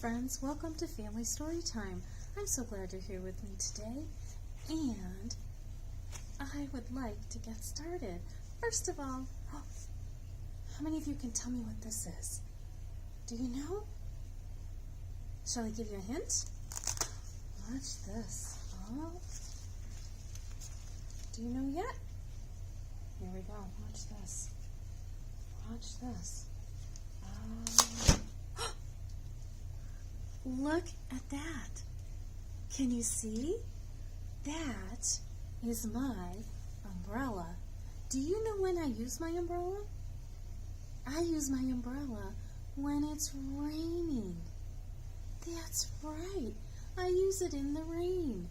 friends, welcome to Family Storytime. I'm so glad you're here with me today, and I would like to get started. First of all, how many of you can tell me what this is? Do you know? Shall I give you a hint? Watch this. Oh. Do you know yet? Here we go. Watch this. Watch this. Look at that. Can you see? That is my umbrella. Do you know when I use my umbrella? I use my umbrella when it's raining. That's right. I use it in the rain.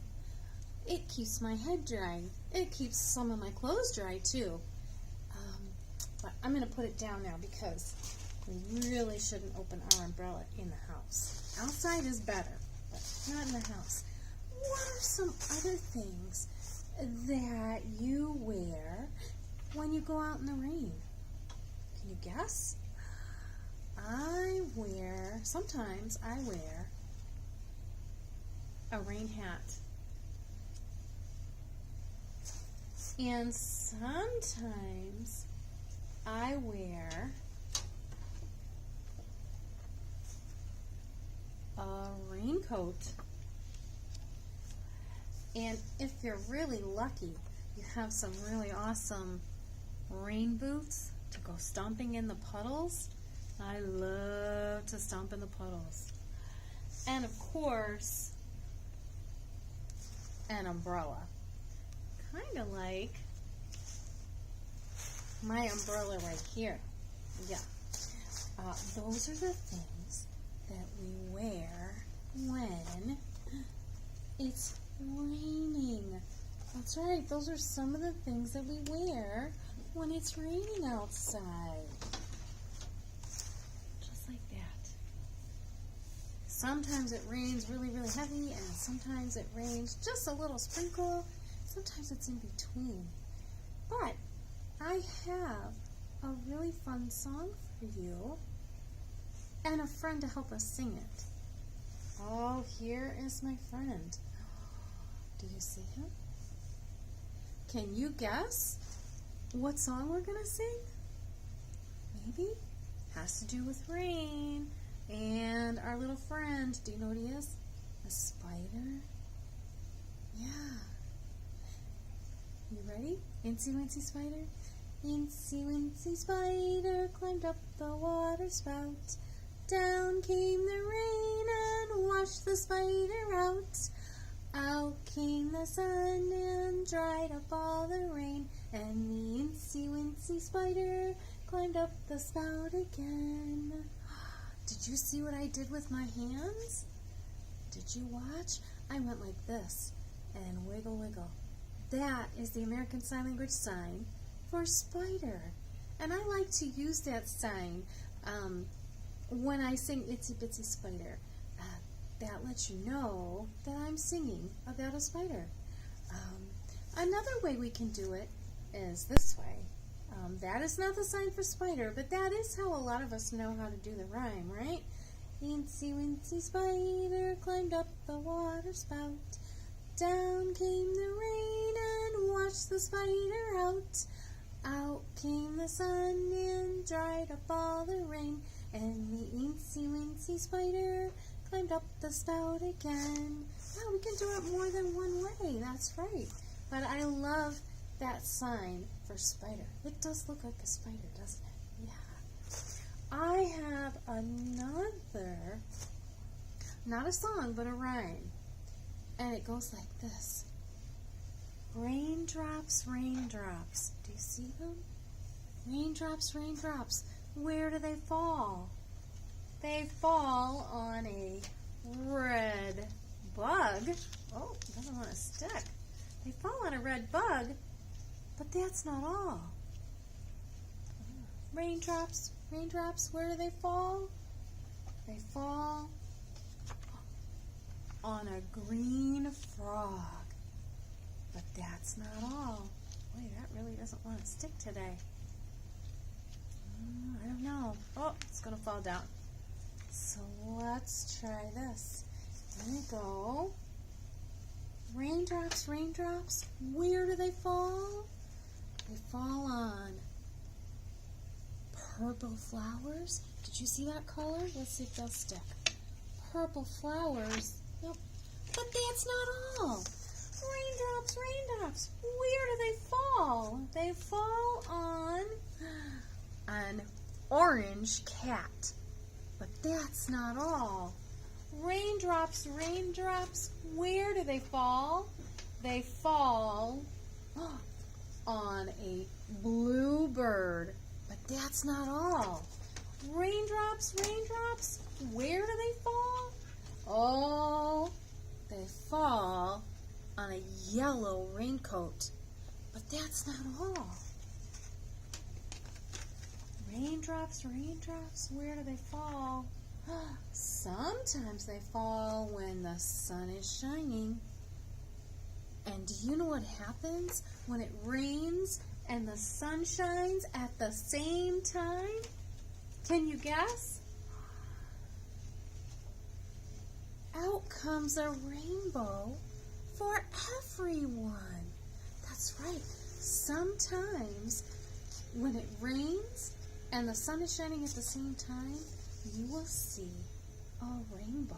It keeps my head dry. It keeps some of my clothes dry too. But I'm going to put it down now because we really shouldn't open our umbrella in the house. Outside is better, but not in the house. What are some other things that you wear when you go out in the rain? Can you guess? Sometimes I wear a rain hat. And sometimes I wear a raincoat. And if you're really lucky, you have some really awesome rain boots to go stomping in the puddles. I love to stomp in the puddles. And of course, an umbrella. Kind of like my umbrella right here. Yeah. Those are the things that we wear when it's raining. That's right. Those are some of the things that we wear when it's raining outside. Just like that. Sometimes it rains really, really heavy, and sometimes it rains just a little sprinkle. Sometimes it's in between. But I have a really fun song for you and a friend to help us sing it. Oh, here is my friend. Do you see him? Can you guess what song we're going to sing? Maybe? Has to do with rain and our little friend. Do you know what he is? A spider? Yeah. You ready? Incy Wincy Spider? Incy Wincy Spider climbed up the water spout. Down came the rain and washed the spider out. Out came the sun and dried up all the rain. And the Incy Wincy Spider climbed up the spout again. Did you see what I did with my hands? Did you watch? I went like this and wiggle, wiggle. That is the American Sign Language sign for spider. And I like to use that sign when I sing Itsy Bitsy Spider. That lets you know that I'm singing about a spider. Another way we can do it is this way. That is not the sign for spider, but that is how a lot of us know how to do the rhyme, right? Incy Wincy Spider climbed up the water spout. Down came the rain and washed the spider out. Out came the sun and dried up all the rain. And the Incy Wincy Spider climbed up the spout again. Wow, we can do it more than one way. That's right. But I love that sign for spider. It does look like a spider, doesn't it? Yeah. I have another, not a song, but a rhyme. And it goes like this. Raindrops, raindrops. Do you see them? Raindrops, raindrops. Where do they fall? They fall on a red bug. Oh, it doesn't want to stick. They fall on a red bug, but that's not all. Raindrops, raindrops, where do they fall? They fall on a green frog. But that's not all. Boy, that really doesn't want to stick today. I don't know. Oh, it's going to fall down. So let's try this. Here we go. Raindrops, raindrops, where do they fall? They fall on purple flowers. Did you see that color? Let's see if they'll stick. Purple flowers. Nope. But that's not all. Raindrops, raindrops, where do they fall? They fall on an orange cat. But that's not all. Raindrops, raindrops, where do they fall? They fall on a blue bird. But that's not all. Raindrops, raindrops, where do they fall? Oh, they fall on a yellow raincoat. But that's not all. Raindrops, raindrops, where do they fall? Sometimes they fall when the sun is shining. And do you know what happens when it rains and the sun shines at the same time? Can you guess? Out comes a rainbow for everyone. That's right. Sometimes when it rains and the sun is shining at the same time, you will see a rainbow.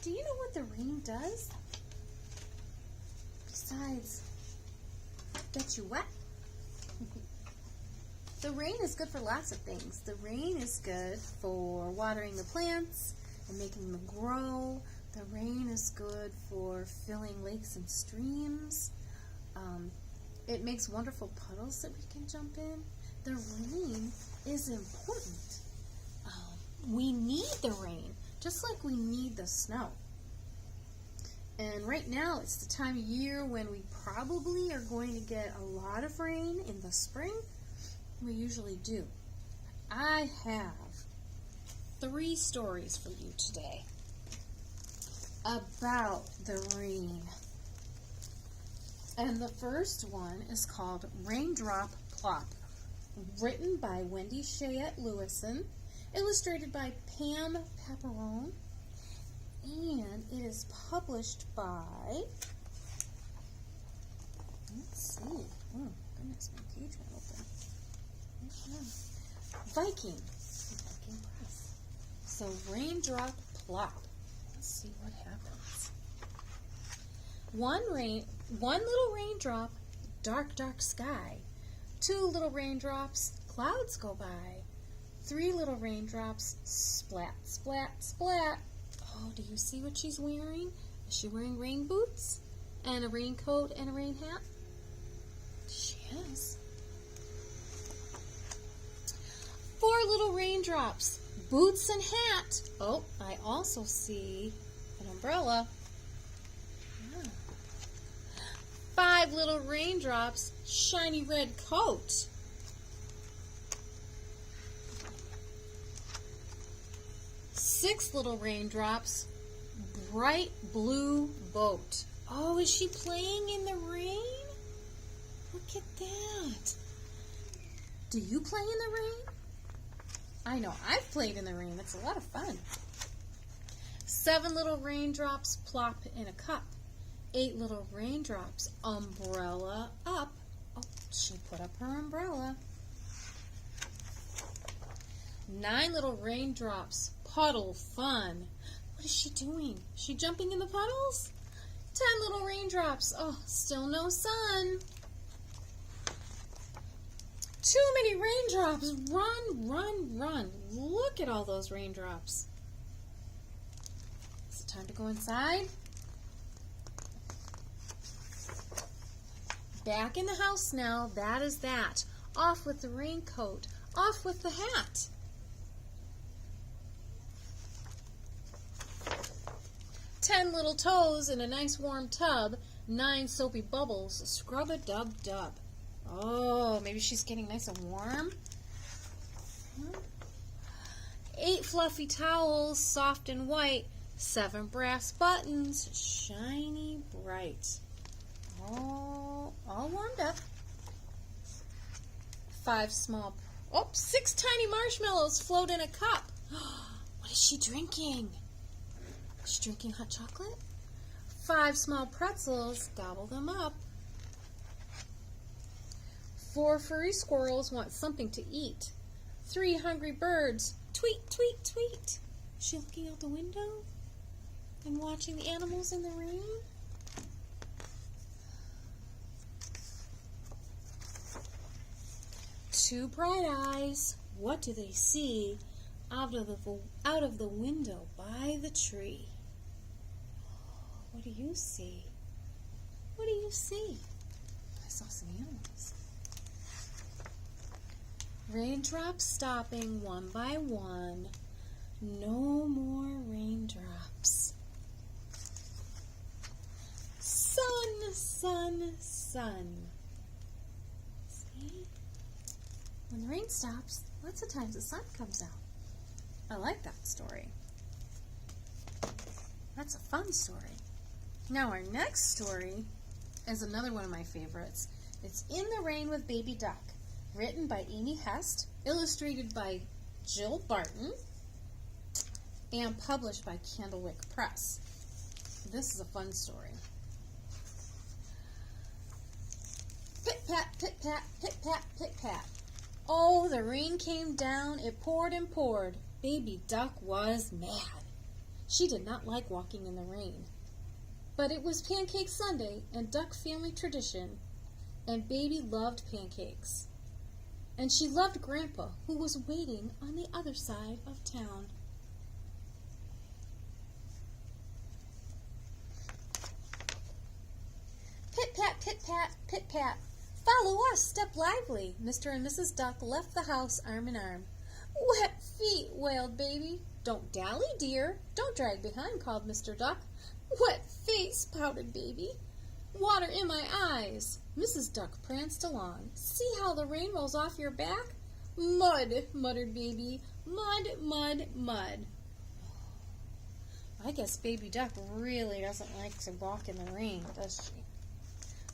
Do you know what the rain does? Besides get you wet. The rain is good for lots of things. The rain is good for watering the plants and making them grow. The rain is good for filling lakes and streams. It makes wonderful puddles that we can jump in. The rain is important. We need the rain, just like we need the snow. And right now, it's the time of year when we probably are going to get a lot of rain in the spring. We usually do. I have 3 stories for you today about the rain. And the first one is called Raindrop Plop, written by Wendy Cheyette Lewison, illustrated by Pam Paparone, and it is published by, let's see, oh goodness, my page went open. Viking Press. So Raindrop Plop. Let's see what happens. One little raindrop, dark, dark sky. 2 little raindrops, clouds go by. 3 little raindrops, splat, splat, splat. Oh, do you see what she's wearing? Is she wearing rain boots and a raincoat and a rain hat? She is. 4 little raindrops, boots and hat. Oh, I also see an umbrella. 5 little raindrops, shiny red coat. 6 little raindrops, bright blue boat. Oh, is she playing in the rain? Look at that. Do you play in the rain? I know, I've played in the rain. It's a lot of fun. 7 little raindrops plop in a cup. 8 little raindrops, umbrella up. Oh, she put up her umbrella. 9 little raindrops, puddle fun. What is she doing? Is she jumping in the puddles? 10 little raindrops. Oh, still no sun. Too many raindrops. Run, run, run. Look at all those raindrops. Is it time to go inside? Back in the house now. That is that. Off with the raincoat. Off with the hat. Ten little toes in a nice warm tub. 9 soapy bubbles. Scrub-a-dub-dub. Oh, maybe she's getting nice and warm. 8 fluffy towels, soft and white. 7 brass buttons, shiny bright. Oh, all warmed up. 5 small, Oh, 6 tiny marshmallows float in a cup. What is she drinking? Is she drinking hot chocolate? 5 small pretzels, gobble them up. 4 furry squirrels want something to eat. 3 hungry birds, tweet, tweet, tweet. Is she looking out the window and watching the animals in the rain? Two bright eyes, what do they see out of the window by the tree? What do you see? What do you see? I saw some animals. Raindrops stopping one by one. No more raindrops. Sun, sun, sun. See? When the rain stops, lots of times the sun comes out. I like that story. That's a fun story. Now our next story is another one of my favorites. It's In the Rain with Baby Duck, written by Amy Hest, illustrated by Jill Barton, and published by Candlewick Press. This is a fun story. Pit-pat, pit-pat, pit-pat, pit-pat. Oh, the rain came down, it poured and poured. Baby Duck was mad. She did not like walking in the rain. But it was Pancake Sunday and Duck family tradition, and Baby loved pancakes. And she loved Grandpa, who was waiting on the other side of town. Pit-pat, pit-pat, pit-pat. Follow us, step lively. Mr. and Mrs. Duck left the house arm in arm. Wet feet, wailed Baby. Don't dally, dear. Don't drag behind, called Mr. Duck. Wet face, pouted Baby. Water in my eyes. Mrs. Duck pranced along. See how the rain rolls off your back? Mud, muttered Baby. Mud, mud, mud. I guess Baby Duck really doesn't like to walk in the rain, does she?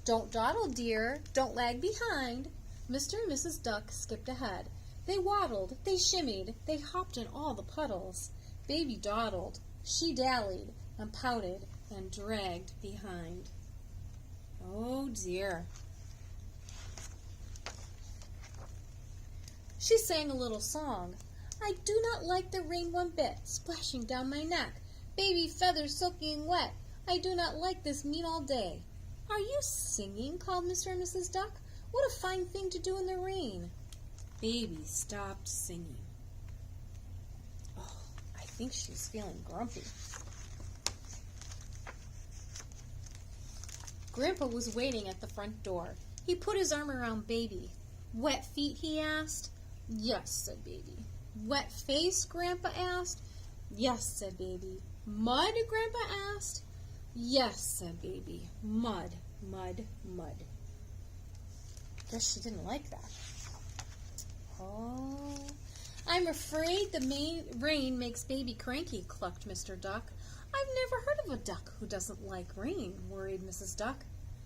Don't dawdle, dear. Don't lag behind. Mr. and Mrs. Duck skipped ahead. They waddled, they shimmied, they hopped in all the puddles. Baby dawdled, she dallied, and pouted, and dragged behind. Oh dear. She sang a little song. I do not like the rain one bit, splashing down my neck. Baby feathers soaking wet. I do not like this mean all day. Are you singing? Called Mr. and Mrs. Duck. What a fine thing to do in the rain. Baby stopped singing. Oh, I think she's feeling grumpy. Grandpa was waiting at the front door. He put his arm around Baby. Wet feet, he asked. Yes, said Baby. Wet face, Grandpa asked. Yes, said Baby. Mud, Grandpa asked. Yes, said Baby. Mud, mud, mud. Guess she didn't like that. Oh, I'm afraid the rain makes Baby cranky, clucked Mr. Duck. I've never heard of a duck who doesn't like rain, worried Mrs. Duck.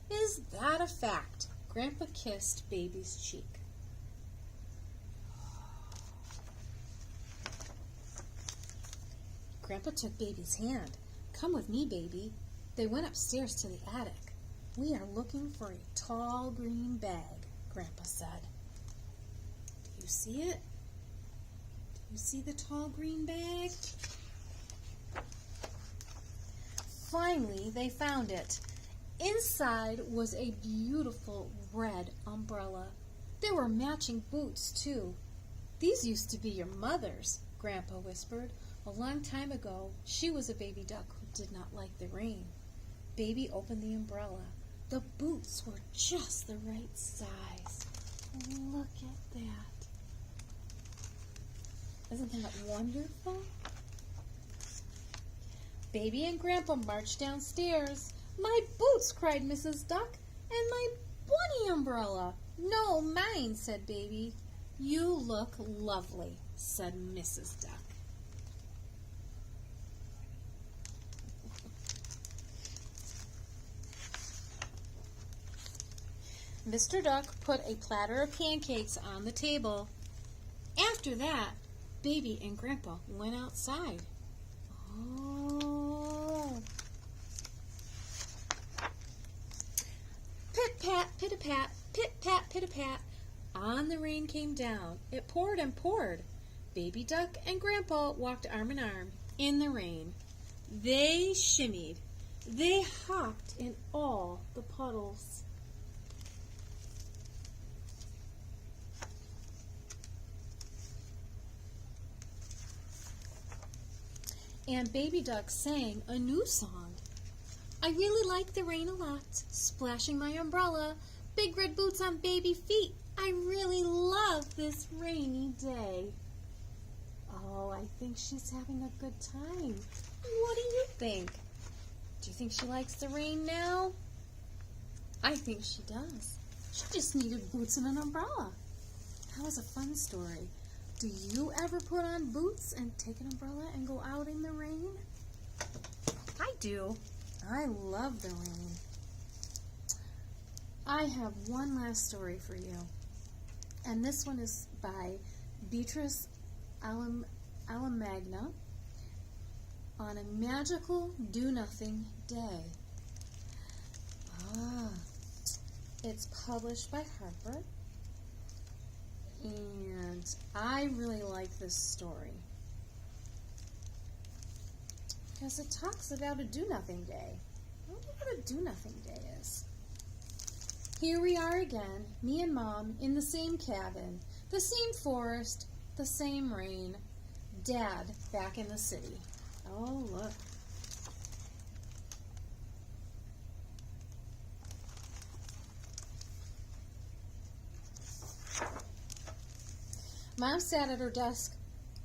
Is that a fact? Grandpa kissed Baby's cheek. Grandpa took Baby's hand. Come with me, Baby. They went upstairs to the attic. We are looking for a tall green bag, Grandpa said. Do you see it? Do you see the tall green bag? Finally, they found it. Inside was a beautiful red umbrella. There were matching boots, too. These used to be your mother's, Grandpa whispered. A long time ago, she was a baby duck who did not like the rain. Baby opened the umbrella. The boots were just the right size. Look at that. Isn't that wonderful? Baby and Grandpa marched downstairs. My boots, cried Mrs. Duck, and my bunny umbrella. No, mine, said Baby. You look lovely, said Mrs. Duck. Mr. Duck put a platter of pancakes on the table. After that, Baby and Grandpa went outside. Oh. Pit-pat, pit-a-pat, pit-pat, pit-a-pat. On the rain came down. It poured and poured. Baby Duck and Grandpa walked arm in arm in the rain. They shimmied. They hopped in all the puddles. And Baby Duck sang a new song. I really like the rain a lot, splashing my umbrella, big red boots on baby feet. I really love this rainy day. Oh, I think she's having a good time. What do you think? Do you think she likes the rain now? I think she does. She just needed boots and an umbrella. That was a fun story. Do you ever put on boots and take an umbrella and go out in the rain? I do. I love the rain. I have one last story for you. And this one is by Beatrice Alamagna on a magical do-nothing day. It's published by Harper. And I really like this story because it talks about a do-nothing day. I wonder what a do-nothing day is. Here we are again, me and Mom, in the same cabin, the same forest, the same rain. Dad back in the city. Oh, look. Mom sat at her desk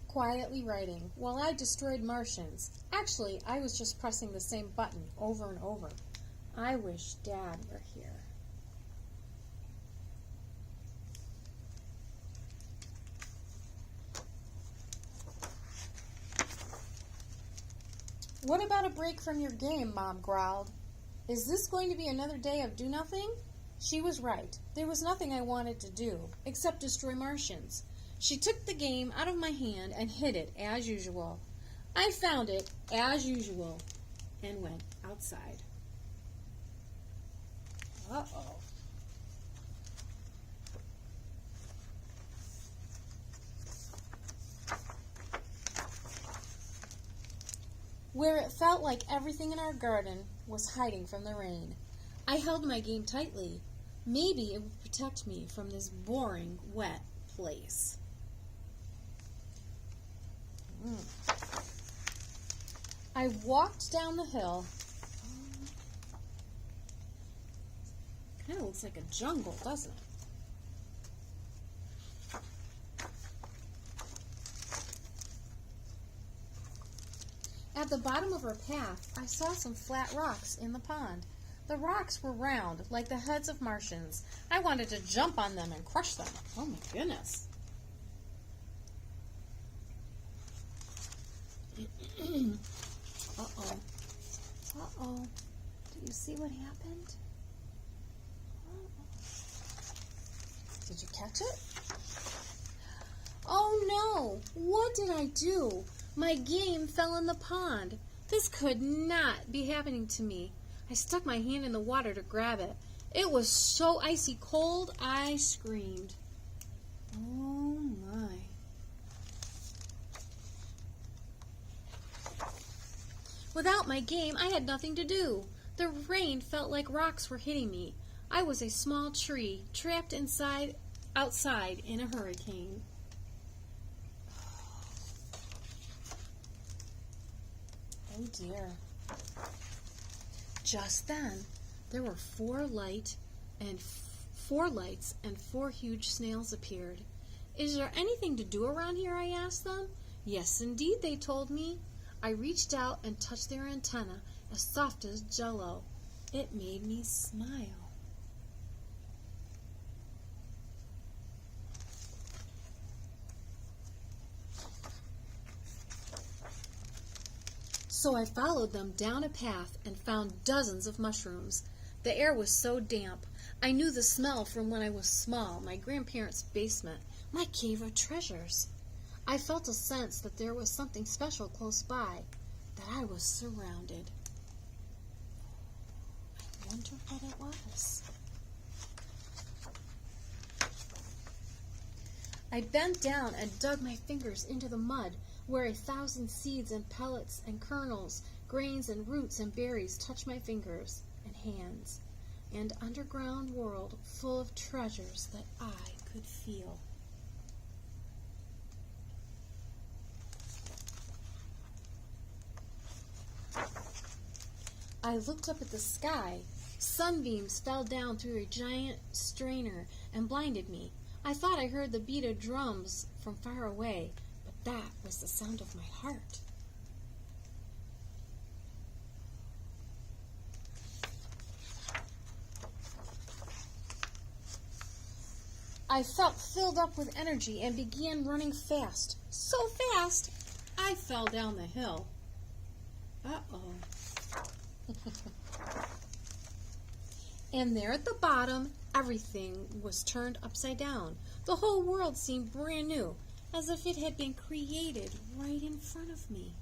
quietly writing while I destroyed Martians. Actually, I was just pressing the same button over and over. I wish Dad were here. What about a break from your game? Mom growled. Is this going to be another day of do-nothing? She was right. There was nothing I wanted to do except destroy Martians. She took the game out of my hand and hid it, as usual. I found it, as usual, and went outside. Uh-oh. Where it felt like everything in our garden was hiding from the rain. I held my game tightly. Maybe it would protect me from this boring, wet place. I walked down the hill. Kind of looks like a jungle, doesn't it? At the bottom of our path, I saw some flat rocks in the pond. The rocks were round, like the heads of Martians. I wanted to jump on them and crush them. Oh my goodness. Uh-oh. Uh-oh. Do you see what happened? Uh-oh. Did you catch it? Oh no! What did I do? My game fell in the pond. This could not be happening to me. I stuck my hand in the water to grab it. It was so icy cold, I screamed. Oh my. Without my game, I had nothing to do. The rain felt like rocks were hitting me. I was a small tree, trapped outside in a hurricane. Oh dear. Just then, there were four lights and four huge snails appeared. Is there anything to do around here? I asked them. Yes, indeed, they told me. I reached out and touched their antenna, as soft as jello. It made me smile. So I followed them down a path and found dozens of mushrooms. The air was so damp. I knew the smell from when I was small, my grandparents' basement, my cave of treasures. I felt a sense that there was something special close by, that I was surrounded. I wonder what it was. I bent down and dug my fingers into the mud, where 1,000 seeds and pellets and kernels, grains and roots and berries touched my fingers and hands, an underground world full of treasures that I could feel. I looked up at the sky. Sunbeams fell down through a giant strainer and blinded me. I thought I heard the beat of drums from far away, but that was the sound of my heart. I felt filled up with energy and began running fast. So fast, I fell down the hill. Uh-oh. And there at the bottom, everything was turned upside down. The whole world seemed brand new, as if it had been created right in front of me.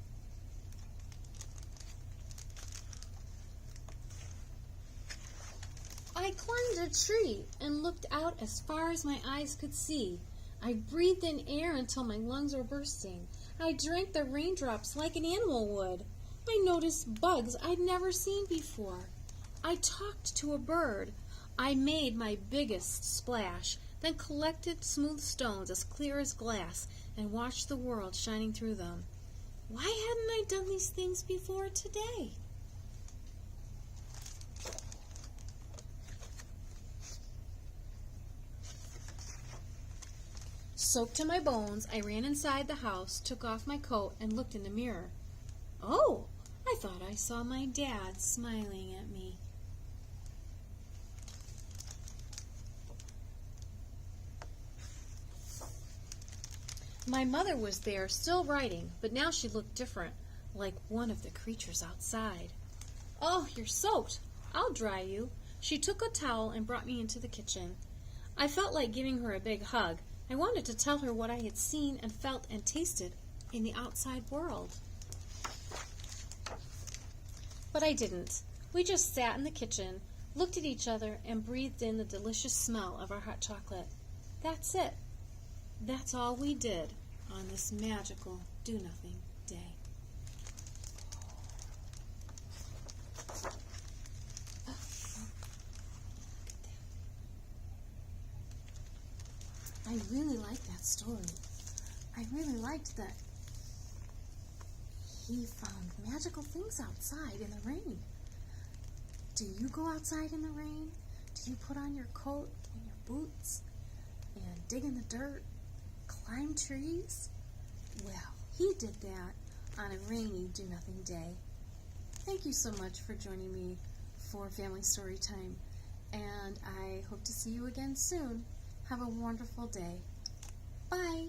I climbed a tree and looked out as far as my eyes could see. I breathed in air until my lungs were bursting. I drank the raindrops like an animal would. I noticed bugs I'd never seen before. I talked to a bird. I made my biggest splash, then collected smooth stones as clear as glass and watched the world shining through them. Why hadn't I done these things before today? Soaked to my bones, I ran inside the house, took off my coat, and looked in the mirror. Oh, I thought I saw my dad smiling at me. My mother was there, still writing, but now she looked different, like one of the creatures outside. Oh, you're soaked. I'll dry you. She took a towel and brought me into the kitchen. I felt like giving her a big hug. I wanted to tell her what I had seen and felt and tasted in the outside world. But I didn't. We just sat in the kitchen, looked at each other, and breathed in the delicious smell of our hot chocolate. That's it. That's all we did on this magical do-nothing day. I really liked that story. I really liked that he found magical things outside in the rain. Do you go outside in the rain? Do you put on your coat and your boots and dig in the dirt, climb trees? Well, he did that on a rainy do-nothing day. Thank you so much for joining me for Family Storytime, and I hope to see you again soon. Have a wonderful day. Bye.